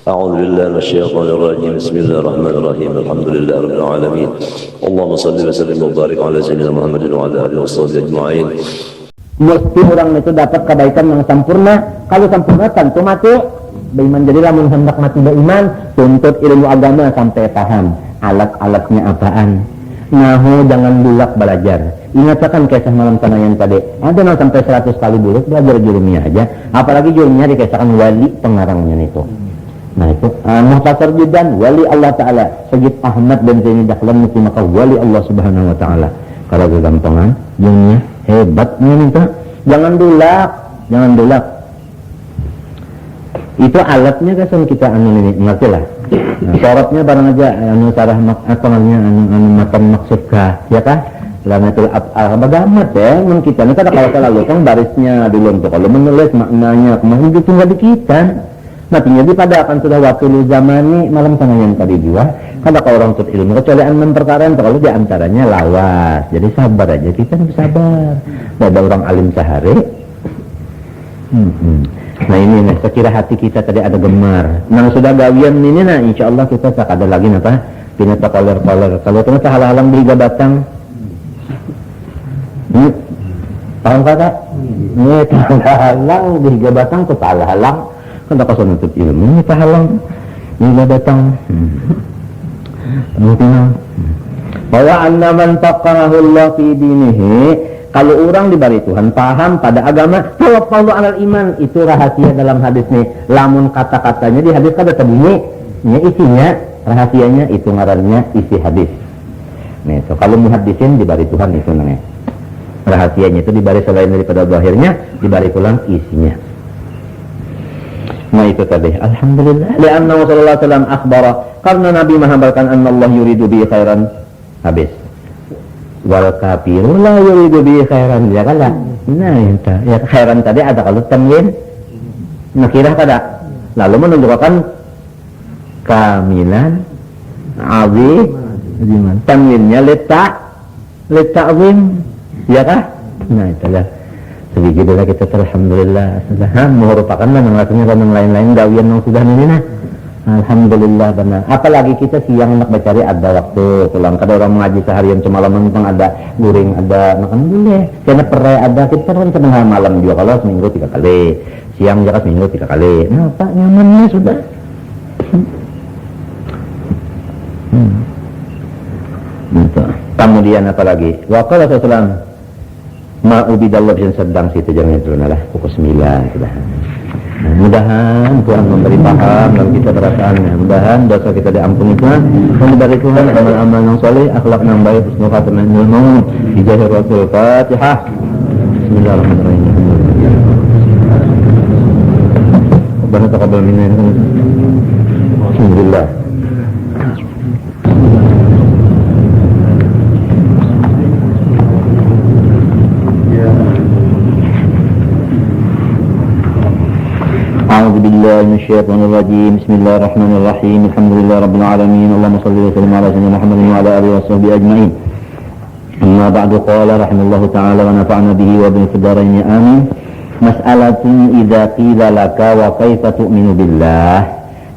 أعوذ بالله من الشيطان الرجيم بسم الله الرحمن الرحيم الحمد لله رب العالمين اللهم صل وسلم وبارك على سيدنا محمد وعلى آله وصحبه أجمعين. Mesti orang itu dapat kebaikan yang sempurna. Kalau sempurna tentu mati beriman. Jadi lamun hendak mati beriman, tuntut ilmu agama sampai paham alat-alatnya apaan. Nahu jangan bulak belajar. Ingatkan kisah malam tanayan tadi. Ada yang sampai 100 kali bulak belajar jurumnya aja. Apalagi jurumnya dikisahkan wali pengarangnya itu. Nah itu muhtasar jidan wali Allah Ta'ala Sayyid Ahmad bin Zaini Dahlan mesti maka wali Allah Subhanahu Wa Ta'ala. Kalau kegampangan jurumnya hebatnya minta. Jangan dulak. Itu alatnya kan kita ini ngerti lah. Nah, syaratnya barang aja sarah apa namanya matan maksud kah ya kah? Lanatul bagamat ya men kita ini kada kalau selalu kan barisnya dulu untuk kalau menulis maknanya kemarin itu tinggal di kita. Nantinya pada akan sudah waktu zamani malam tengah yang tadi juga kada kalau orang tut ilmu kecuali memperkarakan kalau di antaranya lawas. Jadi sabar aja kita sabar. Ada orang alim sehari. Nah ini nih, sekira hati kita tadi ada gemar. Nah sudah gawian ini nah insya Allah kita tak ada lagi apa pinata koler. Kalau ternyata halang dihiga batang. Tahu kata? Ini halang dihiga batang tuh halang. Kan tak kasih nutup ilmu. Ini halang dihiga batang. Bahwa anda mantaqahullah fi dinihi. Kalau orang diberi Tuhan paham pada agama, tawakkalu alal iman, itu rahasia dalam hadis nih. Lamun kata-katanya di hadis kada terbunyi, isinya rahasianya itu ngarannya isi hadis. Nih, so kalau muhaddisin diberi Tuhan itu namanya. Rahasianya itu diberi selain daripada zahirnya, diberi pulang isinya. Nah itu tadi. Alhamdulillah. Lianna sallallahu alaihi wasallam akhbara, karena Nabi menghabarkan anna Allah yuridu bi khairan. Habis. Wal kafiru la yuridu bi khairan ya kan. Nah itu ya khairan tadi ada kalau tanwin nakirah kada lalu menunjukkan kamilan azim tanwinnya leta'zim ya kah. Nah itulah sebegitulah kita alhamdulillah sudah merupakan yang lain-lain gawian yang sudah ini nah. Alhamdulillah benar. Apalagi kita siang nak mencari ada waktu pulang. Kada orang mengaji seharian semalaman pun ada guring, ada makan boleh. Karena perai ada kita kan tengah malam juga kalau seminggu 3 kali. Siang juga seminggu 3 kali. Nah, Pak nyamannya sudah. Kemudian apalagi? Wa qala sallallahu ma'ubidallah bin sedang situ jangan itu lah pukul 9 sudah. Nah, mudahan Tuhan memberi paham dan kita perasaannya. Mudahan dosa kita diampuni Tuhan dan diberi Tuhan amal-amal yang soleh, akhlak yang baik, husnul khatimah ilmu, hidayah Rasul. Fatihah. Bismillahirrahmanirrahim. Rabbana taqabbal minna. Alhamdulillah. أعوذ بالله من الشيطان الرجيم بسم الله الرحمن الرحيم الحمد لله رب العالمين اللهم صل وسلم على سيدنا محمد وعلى آله وصحبه أجمعين أما بعد قال رحمه الله تعالى ونفعنا به وبه في الدارين آمين مسألة إذا قيل لك وكيف تؤمن بالله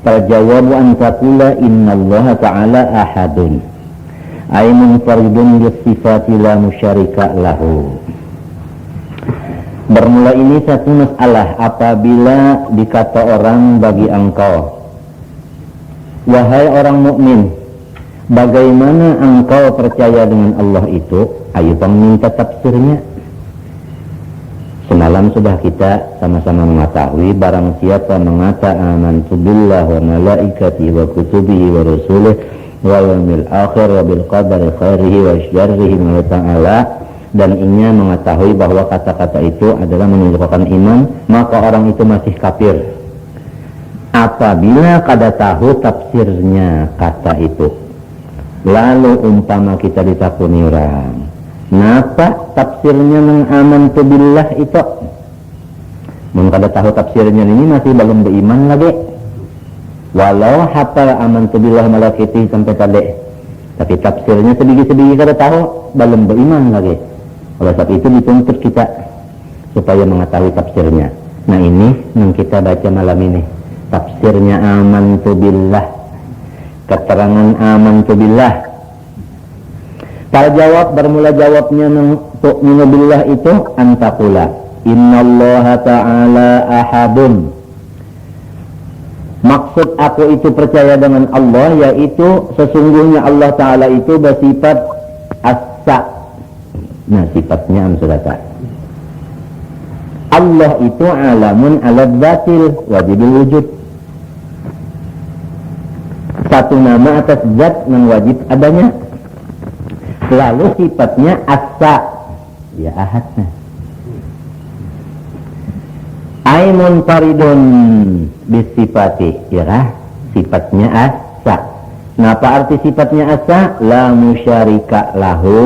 فالجواب أن تقول إن الله تعالى أحد أي منفرد بالصفات لا مشارك له. Bermula ini satu masalah apabila dikata orang bagi engkau, wahai orang mukmin, bagaimana engkau percaya dengan Allah itu? Ayo minta tafsirnya. Semalam sudah kita sama-sama mengetahui barang siapa mengata amantu billah wa malaikatihi wa kutubihi wa rusulihi wal yawmil akhir wa bil qadari khairihi wa syarrihi min ta'ala, dan ingin mengetahui bahwa kata-kata itu adalah menunjukkan iman, maka orang itu masih kafir apabila kada tahu tafsirnya kata itu. Lalu umpama kita ditakuni orang, napa tafsirnya mengamantu billah itu? Mun kada tahu tafsirnya ini masih belum beriman lagi. Walau hafal amantu billah malaikatihi sampai tadi, tapi tafsirnya sedikit-sedikit kada tahu, belum beriman lagi. Oleh sebab itu dituntut kita supaya mengetahui tafsirnya. Nah ini yang kita baca malam ini. tafsirnya amantu billah, keterangan amantu billah. Para jawab, bermula jawabnya tu'minu billah itu antakula innallaha ta'ala ahadun. Maksud aku itu percaya dengan Allah, yaitu sesungguhnya Allah Ta'ala itu bersifat as-sa. Nah, sifatnya amsulata. Allah itu alamun alad batil wajibul wujud. Satu nama atas zat yang wajib adanya. Lalu sifatnya as-sa, ya ahadnya. Aimun faridun bisifati, ya sifatnya asa. Nah, apa arti sifatnya asa? La musyarika lahu,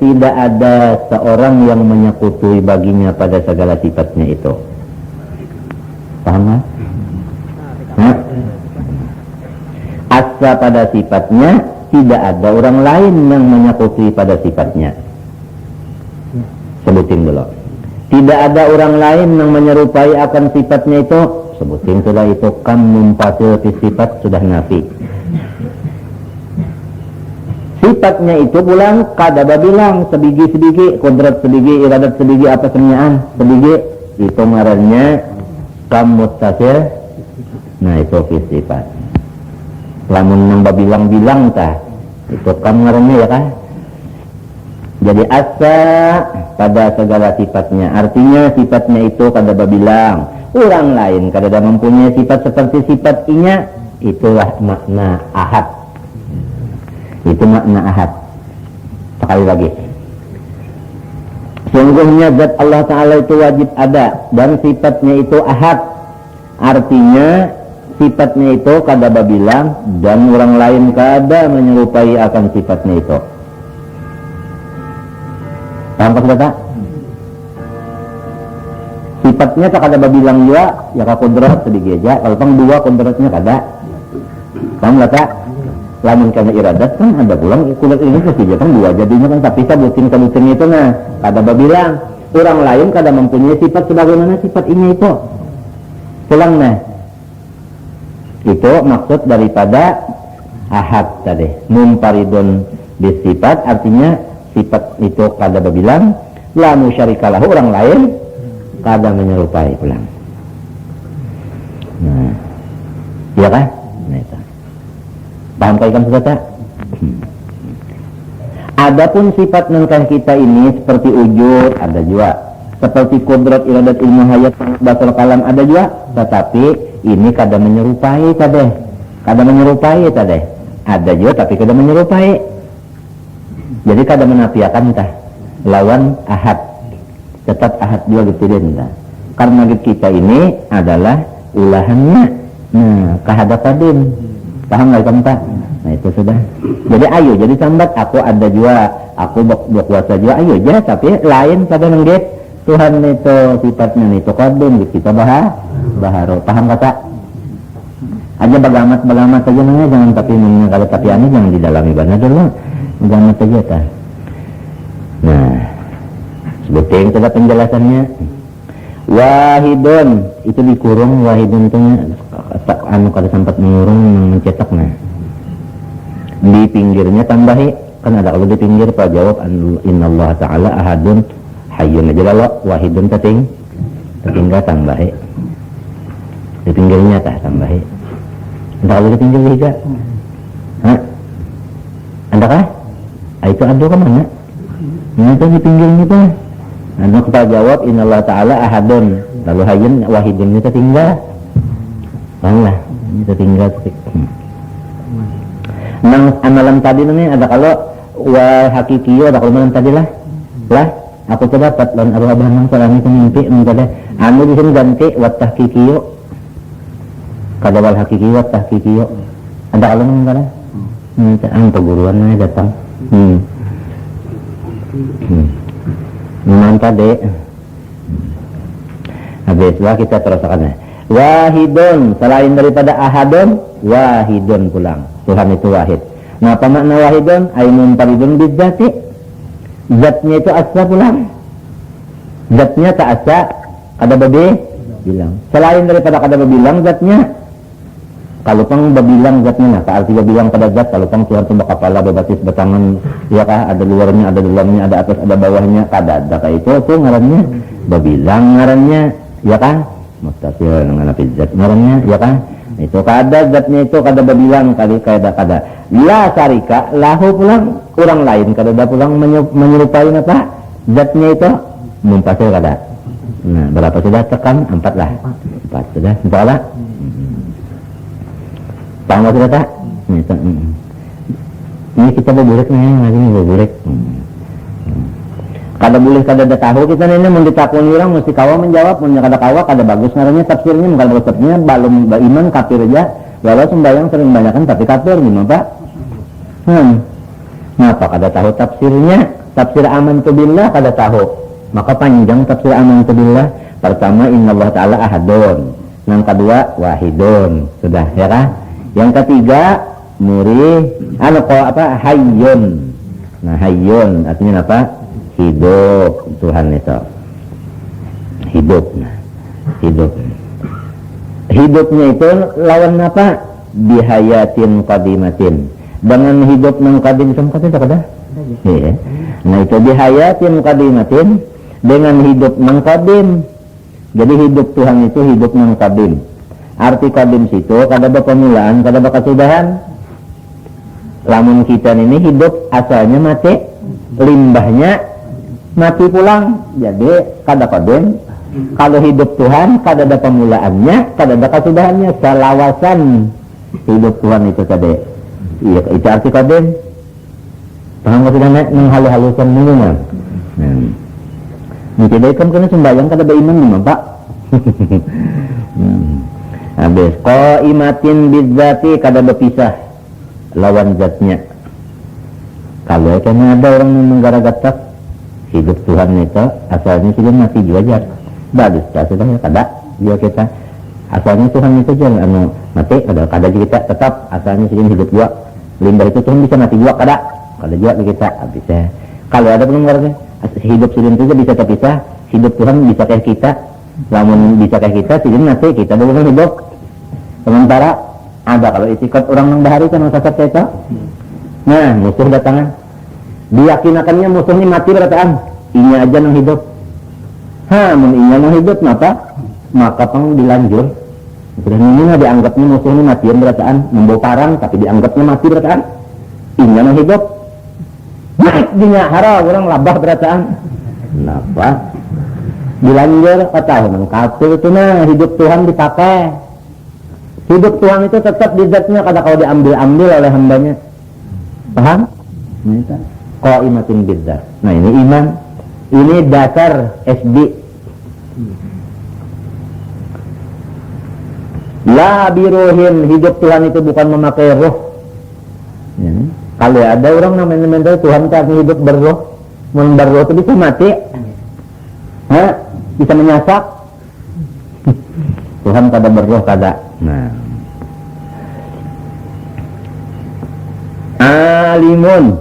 tidak ada seorang yang menyekutui baginya pada segala sifatnya itu. Paham nggak? Asa pada sifatnya, tidak ada orang lain yang menyekutui pada sifatnya. Sebutin dulu. Tidak ada orang lain yang menyerupai akan sifatnya itu. Sebutin sudah itu, kam mumpasil sifat sudah nafi. Sifatnya itu pulang kadaba bilang sebigi-sebigi, kodrat sebigi, iradat sebigi, apa semuanya sebigi, itu ngarannya kam muttasil. Nah, itu sifat. Lamun yang bilang-bilang tah, itu kam ngarannya, ya kan? Jadi asa pada segala sifatnya, artinya sifatnya itu kadaba bilang, orang lain kadada mempunyai sifat seperti sifat inya, itulah makna ahad. Itu makna ahad. Sekali lagi, sungguhnya zat Allah Ta'ala itu wajib ada dan sifatnya itu ahad, artinya sifatnya itu kadaba bilang dan orang lain kada menyerupai akan sifatnya itu. Paham sudah tak? Sifatnya tak ada bilang juga, ya ka kodrat sedikit aja. Kalau pang dua kodratnya kada. Paham tak? Lamun karena iradat kan ada pulang kodrat ini ketiga kan dua jadinya kan, tapi sabutin kabutin itu nah kada bilang. Orang lain kada mempunyai sifat sebagaimana sifat ini itu. Pulang nah. Itu maksud daripada ahad tadi. Mumparidun bisifat, artinya sifat itu kada bilang, la musyarikalah, orang lain kada menyerupai pulang. Nah, iya kan? Nah, itu. Paham kaitan sudah tak? Adapun sifat nengkah kita ini seperti wujud ada juga, seperti kodrat iradat ilmu hayat basal kalam ada juga, tetapi ini kada menyerupai tadi, ada juga tapi kada menyerupai. Jadi kada menafiakan tah lawan ahad, tetap ahad juga gitu dia. Karena kita ini adalah ulahannya, nah kahadapadin, paham nggak kamu tak? Nah itu sudah. Jadi ayo, jadi sambat aku ada juga, aku berkuasa juga, ayo aja, tapi lain pada nenggit Tuhan itu sifatnya itu kodum, kita baharo, paham kata? Aja bagamat saja nanya, jangan tapi kalau tapi aneh jangan didalami banget dulu. Jangan saja tak. Nah, sebutin sudah penjelasannya. Wahidun itu dikurung, wahidun itu anu kada sempat mengurung mencetak nah. Di pinggirnya tambahi, kan ada kalau di pinggir pak jawab innallaha ta'ala ahadun hayyun aja lalu wahidun tertinggal tambahi. Di pinggirnya tak tambahi. Ada kalau di pinggir juga. Hah? Ada kah? Itu ada ke mana? Ini tuh di pinggirnya tuh. Ada kita jawab innallaha ta'ala ahadun, lalu hayyun wahidun itu tinggal. Banglah, ini tertinggal. Nang amalan tadi nih ada kalau wa hakikiyo ada kalau malam tadi lah. Aku tuh dapat lan arwah nang salami itu mimpi ada anu di sini ganti wa tahkikiyo. Kada wal hakikiyo wa tahkikiyo. Ada kalau nang kada? Ang perguruan na datang. Memang tadi. Habis kita teruskan. Wahidun, selain daripada ahadun, wahidun pulang. Tuhan itu wahid. Nah, apa makna wahidun? Ainun paridun bidzati. Zatnya itu asa pulang. Zatnya tak asa, kada babi bilang. Selain daripada kada babilang zatnya, kalau pang babilang zatnya, nah arti babilang pada zat, kalau pang Tuhan tuh kepala berbasis bertangan, ya kah, ada luarnya, ada dalamnya, ada atas, ada bawahnya, kada ada kayak itu tuh ngarannya babilang ngarannya, ya kan? Mustasil dengan zat ngarannya, ya kan? Itu kada zatnya itu kada babilang kali kada. La sarika lahu pulang orang lain kada ada pulang menyerupai apa? Zatnya itu mumpasil kada. Nah, berapa sudah tekan? 4 lah. 4 sudah, 4 lah. Paham sudah tak? Ini kita berburek nih, ini berburek. Kada boleh kada ada tahu kita ini mau ditakuni orang mesti kawa menjawab, mun kada kawa kada bagus ngarannya tafsirnya, bukan bagus tafsirnya belum beriman kafir aja. Walau sembahyang sering banyakan tapi kafir gimana Pak? Kenapa kada tahu tafsirnya? Tafsir amantu billah kada tahu. Maka panjang tafsir amantu billah. Pertama innallaha ta'ala ahadun. Yang kedua wahidun. Sudah ya kan? Yang ketiga hayyun. Nah, hayyun artinya apa? Hidup. Tuhan itu hidup. Hidup. Hidupnya itu lawan apa? Bihayatin qadimatin. Dengan hidup nang qadim sama kata kada? Iya. Nah, itu bihayatin qadimatin dengan hidup nang qadim. Jadi hidup Tuhan itu hidup nang qadim. Arti qadim situ kada ada permulaan, kada ada kesudahan. Lamun kita ini hidup asalnya mati, limbahnya mati pulang. Jadi kada qadim. Kalau hidup Tuhan kada ada permulaannya, kada ada kesudahannya, salawasan hidup Tuhan itu tadi. Iya, itu arti qadim. Paham maksudnya menghalu-halukan minumnya. Tidak kan kena sembahyang kada beriman nih Pak. Habis qaimatin bizzati kada berpisah lawan zatnya. Kalau kena ada orang yang menggara-gatak hidup Tuhan itu asalnya sudah mati juga. Bagus, sudah ya kada dia kita asalnya Tuhan itu jangan mati kada kita tetap asalnya sudah hidup juga. Limbah itu Tuhan bisa mati juga kada juga kita bisa. Kalau ada pendengarnya hidup sudah itu bisa terpisah, hidup Tuhan bisa kayak kita. Namun bisa kayak kita sudah mati kita belum hidup. Sementara ada kalau itikat orang yang bahari kan sasat kita. Nah musuh datangan diyakinakannya musuh ini mati berataan inya aja yang hidup. Mun inya yang hidup maka pang dilanjur sudah ini dianggapnya musuh ini matian berataan membawa parang tapi dianggapnya mati berataan inya yang hidup. Dinya hara orang labah berataan kenapa dilanjur kata kafir itu nah hidup Tuhan dipakai. Hidup Tuhan itu tetap di zatnya kada kalau diambil-ambil oleh hambanya. Paham? Qaimatin bidzat. Nah ini iman. Ini dasar SD. La biruhin, hidup Tuhan itu bukan memakai roh. Ya. Kalau ada orang namanya Tuhan tak hidup berroh, berroh itu bisa mati, bisa menyasak. Tuhan kada berroh kada. Nah, alimun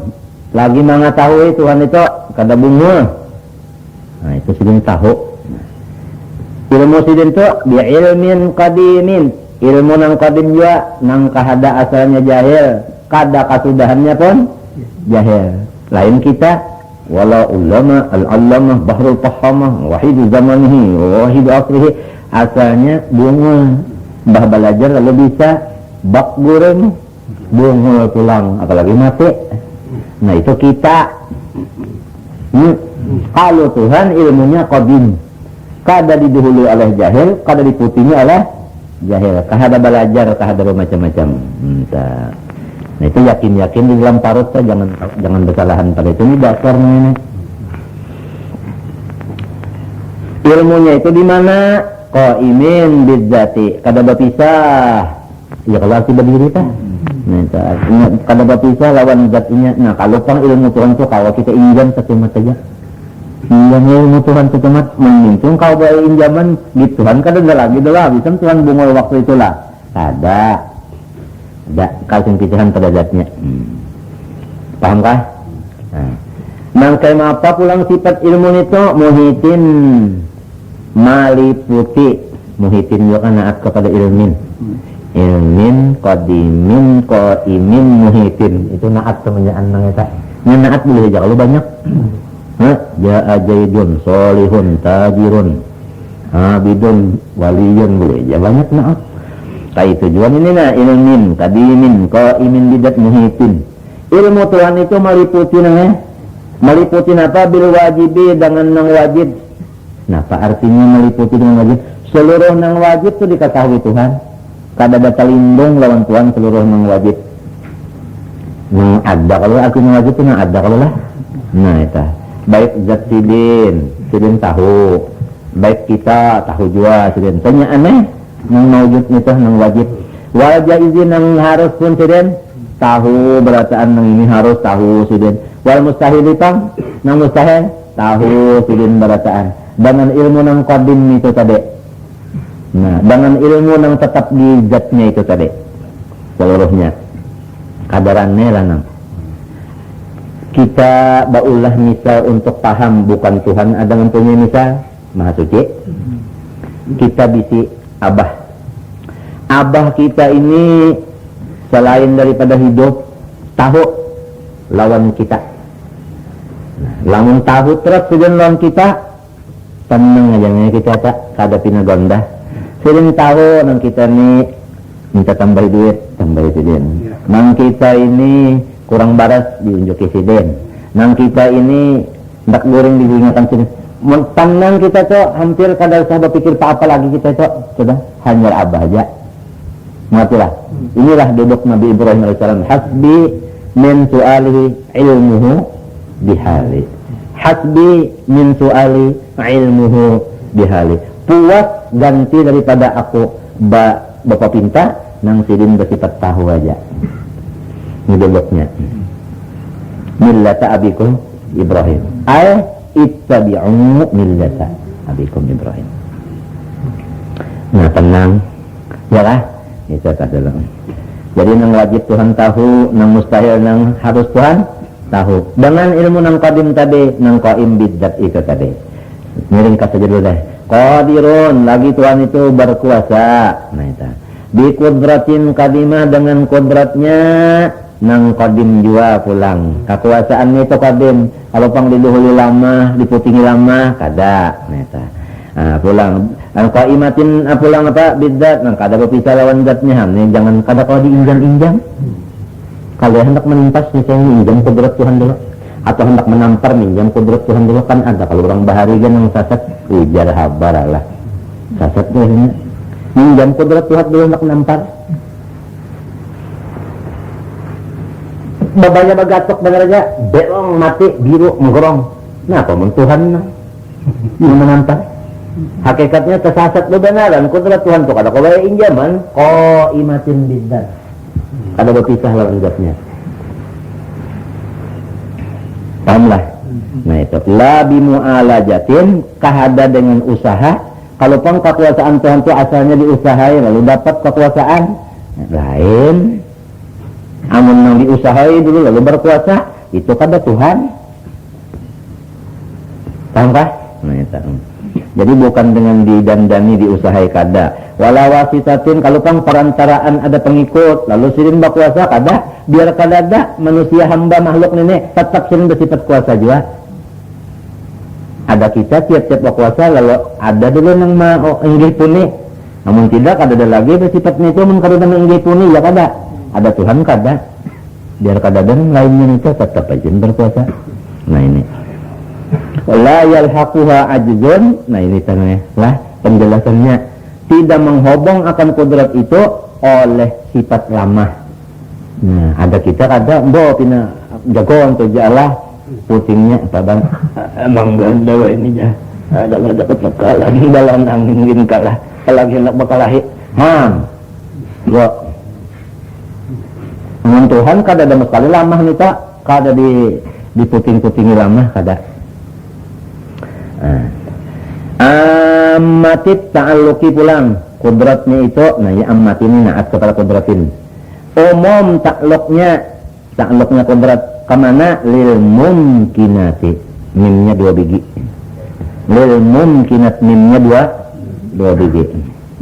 lagi mengetahui Tuhan itu kada bunga. Nah itu sudah tahu. Ilmu sidin itu bi ilmin qadimin, ilmu nang qadim juga nang kahada asalnya jahil, kada kasudahannya pun jahil. Lain kita wala ulama al-allamah bahrul fahamah wahidu zamanihi wahidu asrihi, asalnya bunga mbah belajar lalu bisa bak goreng bunga pulang apalagi mati. Nah itu kita. Kalau Tuhan ilmunya qadim, kada didahului oleh jahil, kada diputihnya oleh jahil, kahada belajar, kahada macam-macam. Nah itu yakin-yakin di dalam parut jangan bersalahan pada itu. Ini dasarnya ini. Ilmunya itu di mana? Qaimin bidzati, kada berpisah. Ya kalau arti berdiri tah. Nah, kada berpisah lawan zatnya. Nah kalau pang ilmu Tuhan itu kalau kita injam secemat saja. Yang ilmu Tuhan secemat mending kau bawa injaman di Tuhan kada ada lagi dah bisa Tuhan bungol waktu itulah. Ada kalsing pisahan pada zatnya. Paham kah? Nangkai apa pulang sifat ilmu itu muhitin maliputi Muhitin juga kan naat kepada ilmin. Ilmin, qadimin, qaimin, muhitin. Itu naat semenjaan nang eta. Nya naat boleh aja kalau banyak. Ja'a jaidun, solihun, tajirun, abidun, waliyun boleh aja banyak naat. Kayak tujuan ini nah ilmin, qadimin, qaimin, bidat, muhitin. Ilmu Tuhan itu meliputi meliputi apa bil wajibi dengan nang wajib. Nah, apa artinya meliputi dengan wajib? Seluruh nang wajib itu diketahui Tuhan. Kada ada lindung lawan Tuhan seluruh nang wajib. Nang ada kalau artinya wajib itu nang ada kalau lah. Nah, itu. Baik zat sidin tahu. Baik kita tahu juga sidin. Tanya aneh nang maujud itu nang wajib. Wal jaizin nang harus pun sidin tahu berataan nang ini harus tahu sidin. Wal mustahil itang nang mustahil tahu sidin berataan. Dengan ilmu nang qadim itu tadi. Nah, dengan ilmu nang tetap di zatnya itu tadi. Seluruhnya. Kadarannya lah nang. Kita baulah misal untuk paham bukan Tuhan ada mempunyai misal Maha Suci. Kita bisi Abah. Abah kita ini selain daripada hidup tahu lawan kita. Lamun tahu terus sidin lawan kita tenang aja nih kita tak kada pinagonda. Sidin tahu nang kita ni minta tambah duit sidin. Nang kita ini kurang baras diunjuki sidin. Nang kita ini ndak goreng diingatkan sidin. Tenang kita tuh hampir kada usah berpikir apa lagi kita tuh sudah hanya Abah aja. Matilah. Inilah duduk Nabi Ibrahim alaihissalam. Hasbi min su'alihi ilmuhu bihali. Hasbi min su'ali ilmuhu bihali. Puas ganti daripada aku bapak pinta nang sidin bersifat tahu aja. Ini duduknya. Millata abikum Ibrahim. Ittabi'u millata abikum Ibrahim. Nah, tenang. Ya lah. Itu adalah. Jadi nang wajib Tuhan tahu, nang mustahil nang harus Tuhan tahu. Dengan ilmu nang qadim tadi, nang qaim bidzat itu tadi. Ringkas saja dulu deh. Qadirun, lagi Tuhan itu berkuasa. Nah itu. Bi qudratin qadimah dengan kodratnya nang qadim juga pulang. Kekuasaannya itu qadim. Kalau pang diluhuli lama, diputingi lama, kada. Nah itu. Pulang qaimatin pulang apa bidzat nang kada berpisah lawan zatnya nih jangan kada kau diinjam-injam. Kalau hendak menimpas misalnya injam kudrat Tuhan dulu atau hendak menampar minjam kudrat Tuhan dulu kan ada. Kalau orang bahari kan yang sasat ujar habar lah sasat biasanya minjam kudrat Tuhan dulu hendak menampar. Babanya bagatok bener aja belong mati biru menggorong. Nah apa Tuhan yang menampar. Hakikatnya tersasat bebenaran kudrat Tuhan tuh kada kau injaman qaimatin bidzat kada berpisah lawan zatnya. Pahamlah. Nah itu la bimu'alajatin kahada dengan usaha. Kalau pun kekuasaan Tuhan itu asalnya diusahain lalu dapat kekuasaan lain. Amun nang diusahai dulu lalu berkuasa itu kada Tuhan. Paham kah? Nah itu. Jadi bukan dengan didandani diusahai kada. Walau wasitatin kalau pang perantaraan ada pengikut lalu sirin berkuasa kada. Biar kada ada manusia hamba makhluk nenek tetap sirin bersifat kuasa juga. Ada kita tiap-tiap berkuasa lalu ada dulu nang inggih puni. Namun tidak kada ada lagi bersifatnya itu mengkadu nang inggih puni ya kada. Ada Tuhan kada. Biar kada dan lainnya itu tetap aja berkuasa. Nah ini. La yalhaquha ajzun. Nah ini tanya lah penjelasannya tidak menghobong akan kudrat itu oleh sifat lamah. Nah ada kita kada bo pina jagoan tu jalah putingnya tabang emang ganda ini ya ada dapat kalah di dalam angin kalah lagi nak bakalahi gua dengan Tuhan kada ada sekali lamah nih tak kada di puting-putingi lamah kada. Amatit ta'alluqi pulang kudratnya itu. Nah ya amat ini naat kepada kudratin umum ta'alluqnya kudrat kemana lil mumkinati mimnya 2 biji lil mumkinat mimnya 2 biji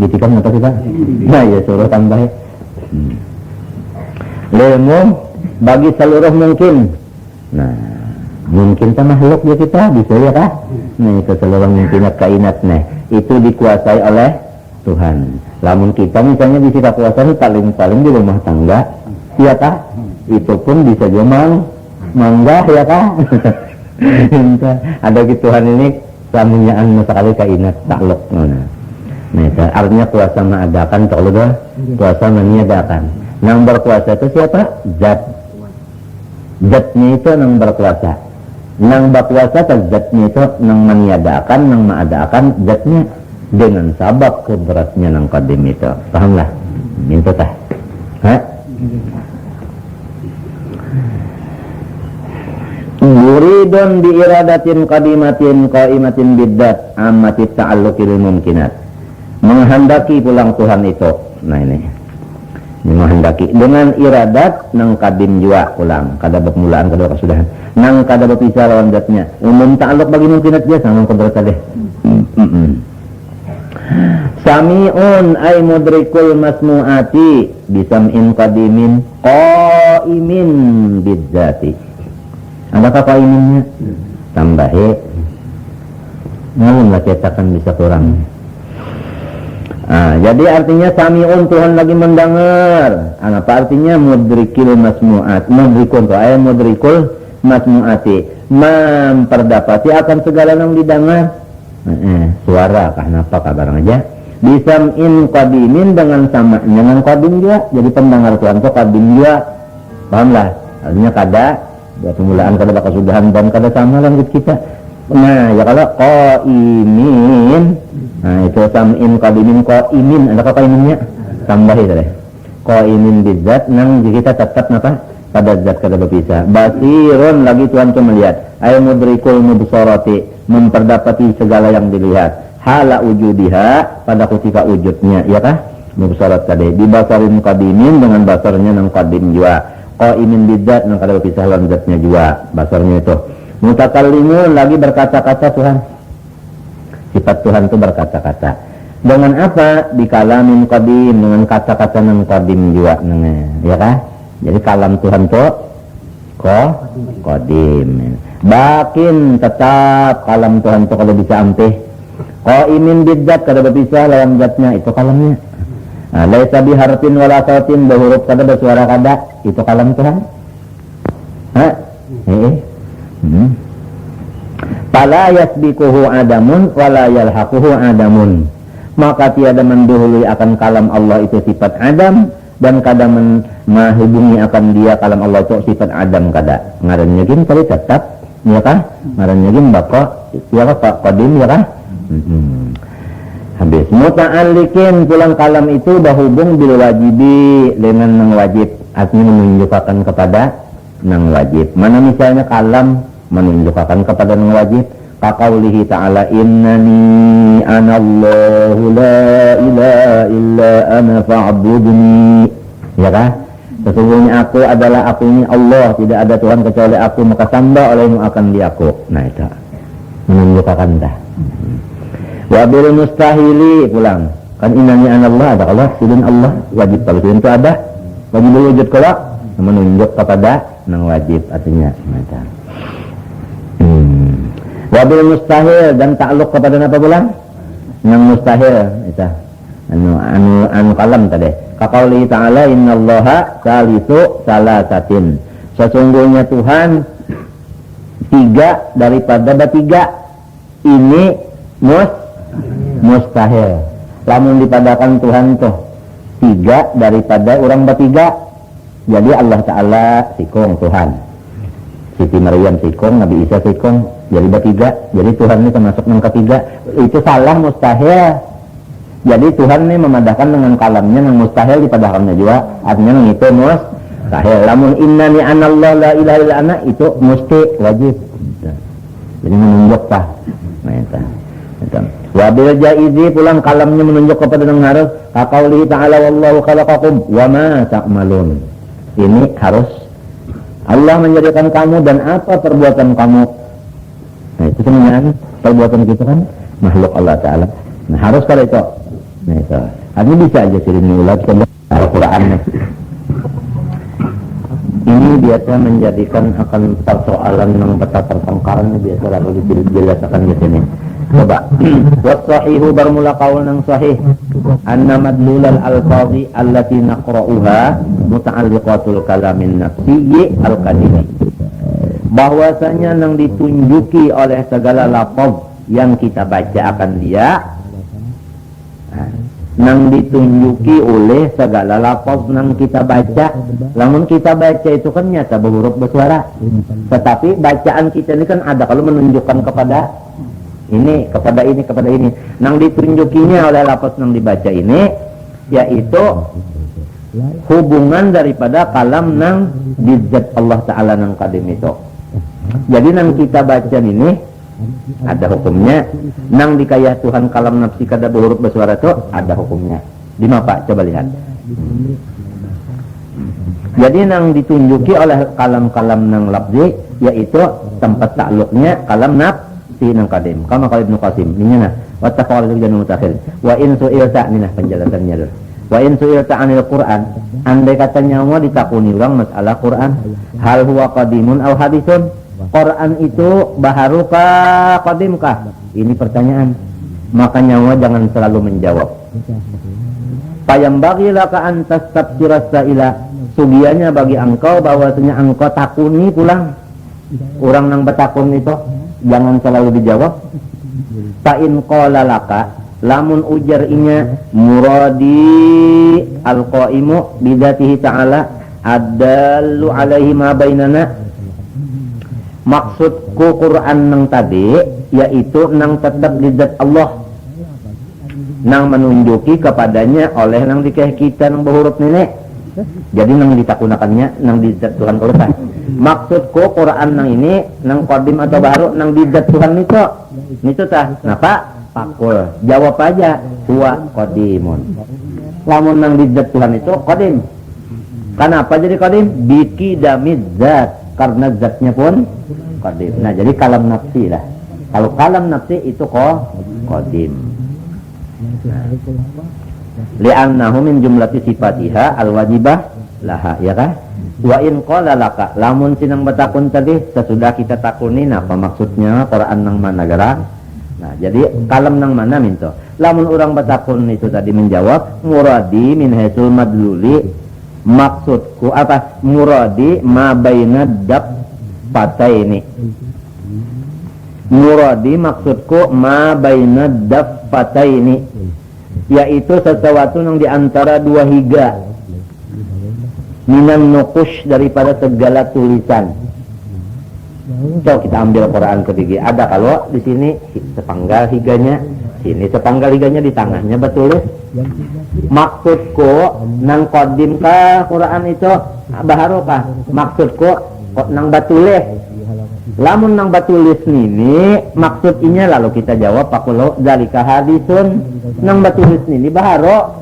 Gitu kan apa kita? Nah ya suruh tambah ya. Ilmu bagi seluruh mungkin. Nah, mungkin sama makhluk ya kita bisa ya kah? Nah itu seluruh mungkinat kainat itu dikuasai oleh Tuhan. Lamun kita misalnya bisa kuasai paling-paling di rumah tangga, ya kah? Itu pun bisa jomang, manggah ya kah? Ada Tuhan ini samunyaan sekali kainat takluk. Nah itu artinya kuasa mengadakan, kuasa meniadakan. Yang berkuasa itu siapa? Zat. Zatnya itu yang berkuasa. Yang berkuasa zatnya itu yang meniadakan, yang mengadakan zatnya dengan sabab kudratnya yang qadim itu. Pahamlah? Minta tah. Hah? Yuridun bi iradatin qadimatin qaimatin biddat amati ta'alluqil mumkinat. Menghendaki pulang Tuhan itu. Nah ini menghendaki dengan iradat nang kadim jua pulang kada permulaan kada kesudahan nang kada berpisah lawan zatnya umum ta'alluq bagi mungkinat dia sama kudrat deh. Sami'un ay mudrikul masmu'ati bisam'in qadimin qaimin bidzati. Adakah qaiminnya? Tambahi ngalun lah cetakan bisa kurang. Jadi artinya sami'un Tuhan lagi mendengar. Apa artinya mudrikil masmu'at? Mudrikul tu ayat mudrikul masmu'ati, memperdapati akan segala yang didengar. Suara kah napa barang aja. Bisam'in qadimin dengan samanya dengan qadim juga. Jadi pendengar Tuhan tu qadim juga. Pahamlah? Artinya kada buat permulaan kada bakal sudahan dan kada sama langit kita. Nah, ya kalau qaimin, nah itu sam'in qadimin qaimin, adakah qaiminnya? Tambahi tadi. Qaimin bidzat nang kita tetap napa? Pada zat kada berpisah. Basirun lagi Tuhan tu melihat. Ay mudrikul mubsarati, memperdapati segala yang dilihat. Hala wujudiha pada ketika wujudnya, ya kah? Mubsarat tadi. Dibasarin qadimin dengan basarnya nang qadim juga. Qaimin bidzat nang kada berpisah lawan zatnya juga, basarnya itu. Mutakallimun lagi berkata-kata Tuhan. Sifat Tuhan itu berkata-kata. Dengan apa? Di kalamin qadim, dengan kata-kata yang qadim juga. Ya kan? Jadi kalam Tuhan itu qadim. Bakin tetap kalam Tuhan itu kalau bisa ampih. Qaimin bidzat kada berpisah lawan zatnya, itu kalamnya. Laisa biharfin wala sautin, berhuruf kada bersuara kada, itu kalam Tuhan. Fala yasbiquhu adamun wala yalhaquhu adamun. Maka tiada mendahului akan kalam Allah itu sifat adam, dan kada menghubungi akan dia kalam Allah itu sifat adam kada. Ngarannya gin kali tetap, ya kah? Ngarannya gin baqa, ya kah qadim ya kah? Habis muta'alliqin pulang kalam itu berhubung bil wajibi dengan yang wajib, artinya menunjukkan kepada yang wajib. Mana misalnya kalam menunjukkan kepada yang wajib, kaqaulihi ta'ala innani anallahu la ilaha illa ana fa'budni, ya kah? Sesungguhnya aku adalah aku ini Allah, tidak ada Tuhan kecuali aku, maka sembah olehmu akan di aku. Nah itu menunjukkan dah. Wabil mustahili pulang kan innani anallah, ada Allah, silin Allah, wajib kalau silin itu ada, wajib wujud kalau menunjuk kepada yang wajib artinya. Nah, wabil mustahil dan takluk kepada apa pulang? Yang mustahil itu anu kalam tadi. Kaqauli ta'ala innallaha salisu salasatin. Sesungguhnya Tuhan tiga daripada bertiga. Ini mustahil. Lamun dipadakan Tuhan tuh tiga daripada orang bertiga. Jadi Allah Ta'ala sikung Tuhan, Siti Maryam sikung, Nabi Isa sikung, jadi bertiga. Jadi Tuhan ini termasuk yang ketiga. Itu salah, mustahil. Jadi Tuhan ini memadahkan dengan kalamnya yang mustahil dipadakannya juga. Artinya yang itu mustahil. Lamun innani anallah la ilaha illa ana, itu mesti wajib. Jadi menunjuk tah. Nah itu. Wabil jaizi pulang kalamnya menunjuk kepada yang harus. Kaqaulihi ta'ala wallahu khalaqakum wa ma ta'malun. Ini harus Allah menjadikan kamu dan apa perbuatan kamu. Nah itu sebenarnya perbuatan kita kan makhluk Allah Ta'ala. Nah harus kalau itu Nah itu, ini bisa aja sering ulat Al-Quran. Ini biasa menjadikan akan persoalan yang peta pertengkaran biasa lalu dijelaskan di sini. Coba. Wasahihu bermula qaul nang sahih. Anna madlulal alfazi allati naqra'uha muta'alliqatul kalamin nafsiyyi al-kadimi. Bahwasanya nang ditunjuki oleh segala lafaz yang kita baca akan dia, nang ditunjuki oleh segala lafaz nang kita baca. Lamun kita baca itu kan nyata berhuruf bersuara, tetapi bacaan kita ini kan ada kalau menunjukkan kepada ini, kepada ini, kepada ini. Nang ditunjukinya oleh lafaz nang dibaca ini yaitu hubungan daripada kalam nang dizat Allah Ta'ala nang kadim itu. Jadi nang kita baca ini ada hukumnya. Nang dikaya Tuhan kalam nafsi kada berhuruf bersuara itu ada hukumnya. Di mana Pak? Coba lihat. Jadi nang ditunjuki oleh kalam-kalam nang lafzi yaitu tempat takluknya kalam nafsi nang kadim. Kama qala Ibnu Qasim minna wa tafawul jannu mutakhir. Wa in su'ilta minah penjelasannya dulu. Wa in su'ilta 'anil Qur'an, andai katanya mau ditakuni urang masalah Quran, hal huwa qadimun aw hadisun? Quran itu baharu kah qadim kah? Ini pertanyaan. Makanya jangan selalu menjawab. Payambagi laka antas tafsiras sa'ila. Sugianya bagi engkau bahwasanya engkau takuni pulang. Orang nang betakun itu jangan selalu dijawab. Fa'in qala laka, lamun ujar inya muradi alqaimu bidatihi ta'ala adallu alaihi ma bainana. Maksudku Quran nang tadi yaitu nang tetap di zat Allah, nang menunjuki kepadanya oleh nang dikeh kita nang berhuruf nenek. Jadi nang ditakunakannya nang di zat Tuhan kalau kan. Maksudku Quran nang ini nang qadim atau baru nang di zat Tuhan itu tah. Napa? Pakul. Jawab aja huwa qadimun. Lamun nang di zat Tuhan itu qadim. Kenapa jadi qadim? Biki damid zat, karena zatnya pun qadim. Nah, jadi kalam nafsi lah. Kalau kalam nafsi itu qadim. Li'annahu min jumlati sifatiha al-wajibah laha, ya kan? Wa in qala laka, lamun sinang betakun tadi sesudah kita takunin apa maksudnya Quran nang mana gerak. Nah, jadi kalam nang mana minto. Lamun orang betakun itu tadi menjawab muradi min haitsul madluli, maksudku apa? Muradi ma baina dab fataini. Muradi maksudku ma baina dab fataini, yaitu sesuatu yang diantara dua higa. Minan nukush, daripada segala tulisan. Coba kita ambil Quran kedigi. Ada kalau di sini sepanggal higanya, sini sepanggal higanya, di tengahnya betulis. Maksudku nang qadim kah Quran itu baharu kah? Maksudku nang batulis. Lamun nang batulis nini maksud inya, lalu kita jawab pakulo dalika hadisun. Nang batulis nini baharu.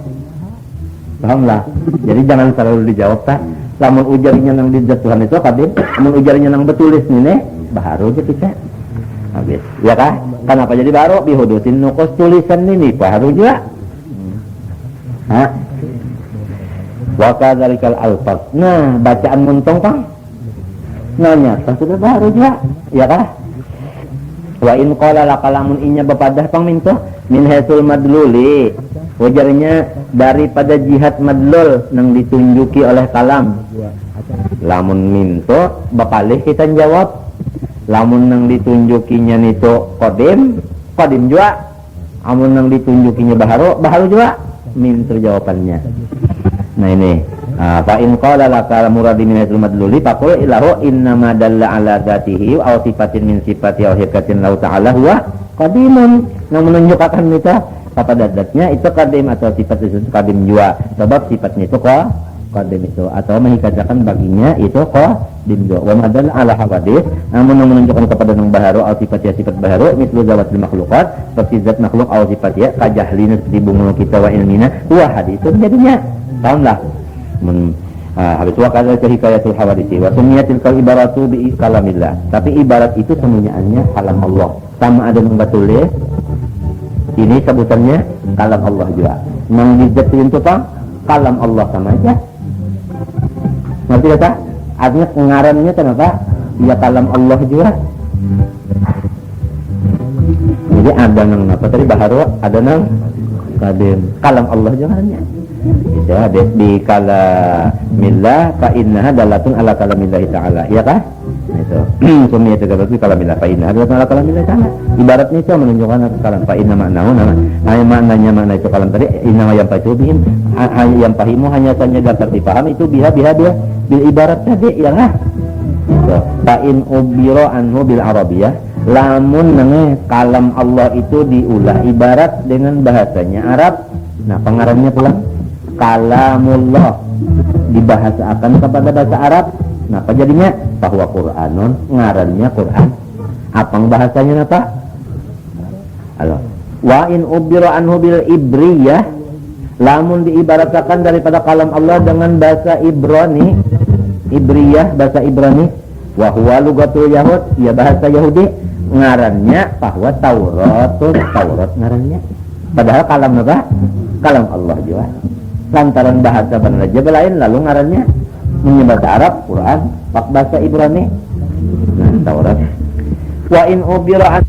Paham lah. Jadi jangan selalu dijawab tak. Lamun ujarnya nang di zat Tuhan itu qadim, lamun ujarnya nang batulis nini baharu aja kita. Habis. Ya kah? Kenapa jadi baru? Bihudusin nukus tulisan nini baharu juga. Hah? Wa kadzalikal alfaz. Nah, bacaan muntong Kang. Nanya, sudah baru juga, ya kah? Wa in qala laqalamun inya bepadah pang minto min haitsul madluli. Wajarnya daripada jihad madlul nang ditunjuki oleh kalam. Lamun minto bapalih kita jawab. Lamun nang ditunjukinya nito qadim juga. Amun nang ditunjukinya baharu juga. Minto jawabannya. Nah ini fa in qala laka muradi min haitsul madluli faqul ilahu innama dalla ala dzatihi aw sifatin min sifati aw hikatin lahu ta'ala huwa qadimun. Nang menunjukkan itu kepada zatnya itu qadim atau sifat itu qadim juga, sebab sifatnya itu qadim itu, atau menghikayatkan baginya itu qadim juga. Wa madal ala hawadis, namun menunjukkan kepada nang baharu atau sifat baharu mislu zawatil makhluqat, seperti zat makhluk atau sifatnya kajahlina seperti bunga kita wa ilmina huwa hadisun. Jadinya tahulah habis wakala hikayatul hawadisi wa sumiyatil kal ibaratu bi kalamillah. Tapi ibarat itu semuanya kalam Allah, sama ada yang batulis. Ini sebutannya kalam Allah juga. Mengijatuhin itu Pak, kalam Allah sama aja. Ngerti kata? Artinya pengarannya kenapa? Ya kalam Allah juga. Jadi ada nang apa tadi baharu, ada nang kadim. Kalam Allah juga hanya. Bisa di kalamillah fa innaha dalatun ala kalamillah ta'ala. Iya kah? Itu. Sumia itu kata kalamillah fa innaha dalatun ala kalamillah ta'ala. Ibaratnya itu menunjukkan kalam fa inna ma'nahu nama. Hanya makna itu kalam tadi inna yang pahim yang pahimu hanya saja dapat dipaham itu biha bil ibarat tadi ya kah? Itu. Fa in ubira anhu bil arabiyah lamun nenge kalam Allah itu diulah ibarat dengan bahasanya Arab. Nah, pengarannya pulang kalamullah dibahasakan kepada bahasa Arab. Nah, apa jadinya? Bahwa Qur'anun ngarannya Quran. Apang bahasanya apa? Halo. Wa in ubira anhu bil ibriyah lamun diibaratkan daripada kalam Allah dengan bahasa Ibrani, Ibriyah bahasa Ibrani, wa huwa lugatul yahud, ya bahasa Yahudi, ngarannya bahwa Taurat ngarannya. Padahal kalam apa? Kalam Allah juga. Lantaran bahasa benar aja lain lalu ngarannya bahasa Arab, Quran, pak bahasa Ibrani. Nah, Taurat. Wa in ubira